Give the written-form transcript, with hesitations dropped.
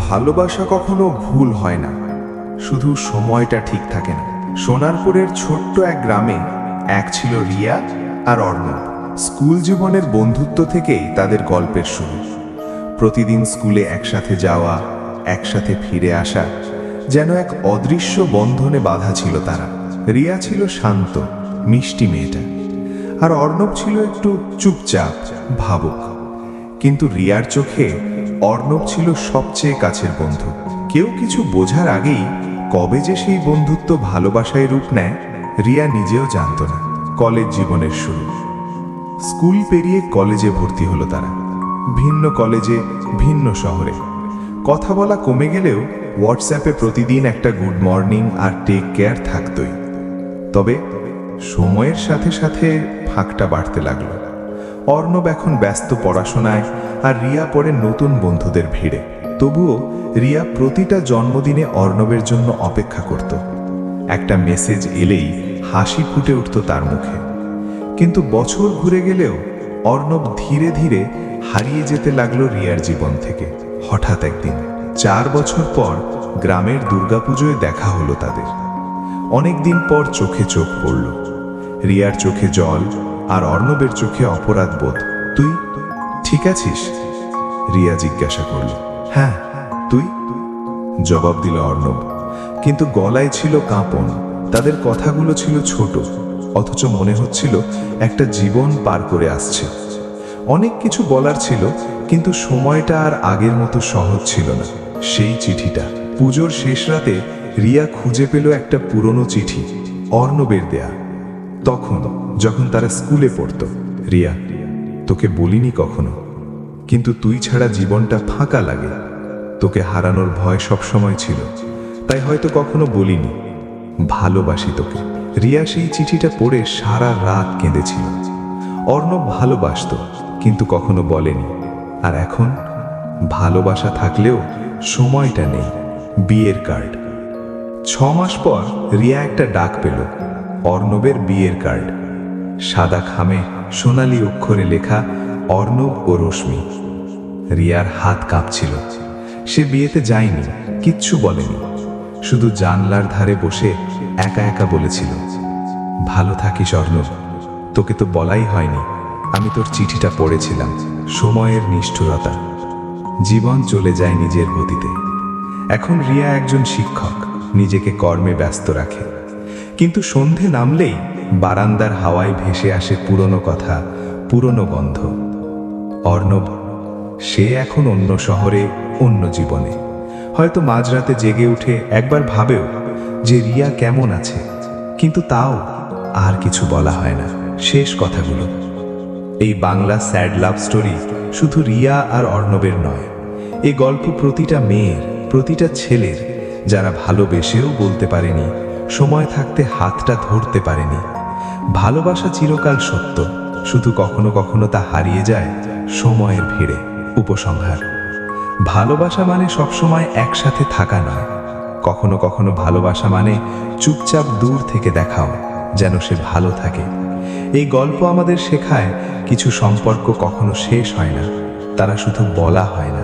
ভালোবাসা কখনো ভুল হয় না, শুধু সময়টা ঠিক থাকে না। সোনারপুরের ছোট্ট এক গ্রামে এক ছিল রিয়া আর অর্ণব। স্কুল জীবনের বন্ধুত্ব থেকেই তাদের গল্পের শুরু। প্রতিদিন স্কুলে একসাথে যাওয়া, একসাথে ফিরে আসা, যেন এক অদৃশ্য বন্ধনে বাঁধা ছিল তারা। রিয়া ছিল শান্ত, মিষ্টি মেয়েটা, আর অর্ণব ছিল একটু চুপচাপ, ভাবুক। কিন্তু রিয়ার চোখে অর্ণব ছিল সবচেয়ে কাছের বন্ধু। কেউ কিছু বোঝার আগেই কবে যে সেই বন্ধুত্ব ভালোবাসায় রূপ নেয়, রিয়া নিজেও জানত না। কলেজ জীবনের শুরু। স্কুল পেরিয়ে কলেজে ভর্তি হলো তারা। ভিন্ন কলেজে, ভিন্ন শহরে। কথা বলা কমে গেলেও হোয়াটসঅ্যাপে প্রতিদিন একটা গুড মর্নিং আর টেক কেয়ার থাকতই। তবে সময়ের সাথে সাথে ফাঁকটা বাড়তে লাগলো। অর্ণব এখন ব্যস্ত পড়াশোনায়, আর রিয়া পড়ে নতুন বন্ধুদের ভিড়ে। তবুও রিয়া প্রতিটা জন্মদিনে অর্ণবের জন্য অপেক্ষা করত। একটা মেসেজ এলেই হাসি ফুটে উঠত তার মুখে। কিন্তু বছর ঘুরে গেলেও অর্ণব ধীরে ধীরে হারিয়ে যেতে লাগলো রিয়ার জীবন থেকে। হঠাৎ একদিন 4 বছর পর গ্রামের দুর্গাপুজোয় দেখা হলো তাদের। অনেকদিন পর চোখে চোখ পড়ল। রিয়ার চোখে জল আর অর্ণবের চোখে অপরাধ বোধ। তুই ঠিক আছিস? রিয়া জিজ্ঞাসা করল। হ্যাঁ, তুই? জবাব দিল অর্ণব, কিন্তু গলায় ছিল কাঁপন। তাদের কথাগুলো ছিল ছোট, অথচ মনে হচ্ছিল একটা জীবন পার করে আসছে। অনেক কিছু বলার ছিল, কিন্তু সময়টা আর আগের মতো সহজ ছিল না। সেই চিঠিটা পুজোর শেষ রাতে রিয়া খুঁজে পেল, একটা পুরনো চিঠি, অর্ণবের দেয়া। তখন যখন তারা স্কুলে পড়ত। রিয়া, তোকে বলিনি কখনো, কিন্তু তুই ছাড়া জীবনটা ফাঁকা লাগে। তোকে হারানোর ভয় সবসময় ছিল, তাই হয়তো কখনো বলিনি। ভালোবাসি তোকে। রিয়া সেই চিঠিটা পড়ে সারা রাত কেঁদেছিল। অর্ণব ভালোবাসত, কিন্তু কখনো বলেনি। আর এখন ভালোবাসা থাকলেও সময়টা নেই। বিয়ের কার্ড। 6 মাস পর রিয়া একটা ডাক পেল, অর্ণবের বিয়ের কার্ড। সাদা খামে সোনালী অক্ষরে লেখা, অর্ণব ও রশ্মি। রিয়ার হাত কাঁপছিল। সে বিয়েতে যায়নি, কিচ্ছু বলেনি, শুধু জানলার ধারে বসে একা একা বলেছিল, ভালো থাকিস অর্ণব, তোকে তো বলাই হয়নি, আমি তোর চিঠিটা পড়েছিলাম। সময়ের নিষ্ঠুরতা। জীবন চলে যায় নিজের গতিতে। এখন রিয়া একজন শিক্ষক, নিজেকে কর্মে ব্যস্ত রাখে। কিন্তু সন্ধে নামলেই বারান্দার হাওয়ায় ভেসে আসে পুরনো কথা, পুরনো গন্ধ। অর্ণব, সে এখন অন্য শহরে, অন্য জীবনে। হয়তো মাঝরাতে জেগে উঠে একবার ভাবেও যে রিয়া কেমন আছে, কিন্তু তাও আর কিছু বলা হয় না। শেষ কথাগুলো। এই বাংলা স্যাড লাভ স্টোরি শুধু রিয়া আর অর্ণবের নয়। এই গল্প প্রতিটা মেয়ের, প্রতিটা ছেলের, যারা ভালোবেসেও বলতে পারেনি, সময় থাকতে হাতটা ধরতে পারেনি। ভালোবাসা চিরকাল সত্য, শুধু কখনো কখনো তা হারিয়ে যায় সময়ের ভিড়ে। উপসংহার: ভালোবাসা মানে সবসময় একসাথে থাকা নয়। কখনো কখনো ভালোবাসা মানে চুপচাপ দূর থেকে দেখাও, যেন সে ভালো থাকে। এই গল্প আমাদের শেখায়, কিছু সম্পর্ক কখনো শেষ হয় না, তারা শুধু বলা হয় না।